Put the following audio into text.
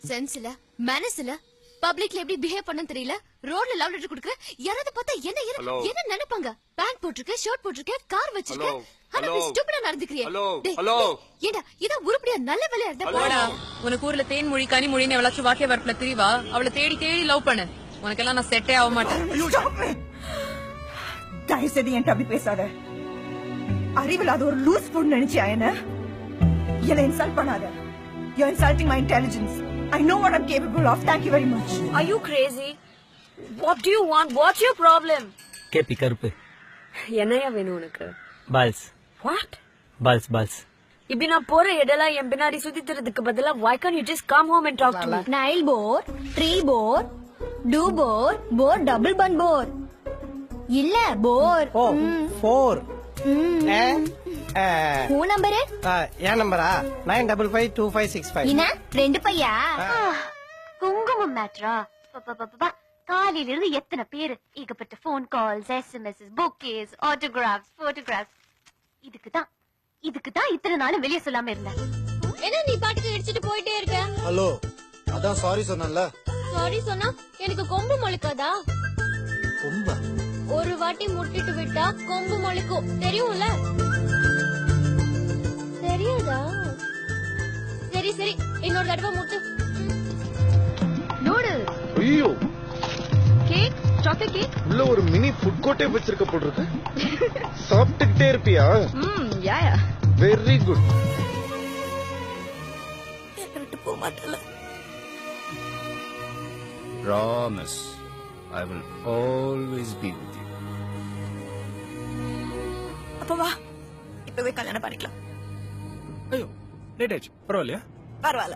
Sense இல்ல, manners இல்ல, பப்ளிக்ல எப்படி பிஹேவ் பண்ண தெரியல, ரோட்ல லவ் லெட்டர் குடுக்குற, யாராவது பார்த்தா என்ன நினைப்பாங்க? பேண்ட் போட்டுருக்க, ஷர்ட் போட்டுருக்க, கார் வச்சிருக்க, ஆனா நீ ஸ்டூபிடா நடந்துக்கிறியே. ஏண்டா இத உருப்படியா நல்ல வேலையா இருந்தா போடா. உனக்கு ஊர்ல தேன் மொழி கனி மொழின்னு எவ்வளவு வாக்கிய வரப்புல தெரியவா? அவளை தேடி தேடி லவ் பண்ணு. உனக்கெல்லாம் நான் செட்டே ஆக மாட்டேன். தயவு செய்து என்கிட்ட அப்படி பேசாத. அறிவில் அது ஒரு லூஸ் பொண்ணு நினைச்சியா என்ன இன்சல்ட் பண்ணாத. You're insulting my intelligence. I know what I'm capable of. Thank you very much. Are you crazy? What do you want? What's your problem? Happy கருப்பு. என்னையா வேணும் உனக்கு? பால்ஸ். What? பால்ஸ். இப்படி நான் போற இடலாம் என் பின்னாடி சுத்திக்கிறதுக்கு பதிலா why can't you just come home and talk to me? Nile bore, tree bore, do bore, double bun bore. இல்ல bore. ஓ 4 உன் நம்பரு? என் நம்பரா 95552565. என்ன ரெண்டு பையா? குங்குமம் மேட்ரா? காலையில இருந்து எத்தனை பேரு, ஏகப்பட்ட போன் கால்ஸ், எஸ்எம்எஸ், புக்கேஸ், ஆட்டோகிராஃப்ஸ், போட்டோகிராஃப்ஸ். இதுக்குதான் இத்தனை நாளும் வெளியே சொல்லாம இருந்தேன். என்ன நீ பாட்டுக்கு அடிச்சிட்டு போயிட்டே இருக்க? ஹலோ, அதான் சாரி சொன்னேன்ல. சாரி சொன்னா எனக்கு கொம்பு முளைக்காதா? கொம்பா? ஒரு வாட்டி முட்டிட்டு விட்டா கொம்பு முளைக்கும், தெரியும்ல? தெரியாதா? சரி இன்னொரு தடவை முட்டு. நூடுல்ஸ், ஐயோ, கேக், சாக்லேட் கேக். உள்ள ஒரு மினி ஃபுட் கோர்ட்டே வச்சிருக்க போல இருக்கு. சாப்பிட்டுக்கிட்டே இருப்பியா? Yeah very good. விட்டு போக மாட்டல. Promise, I will always be with you. அப்ப வா, இப்பவே கல்யாணம் பண்ணிக்கலாம். ஐயோ லேட் ஆயிடுச்சு. பரவாயில்லையா? பரவாயில்ல.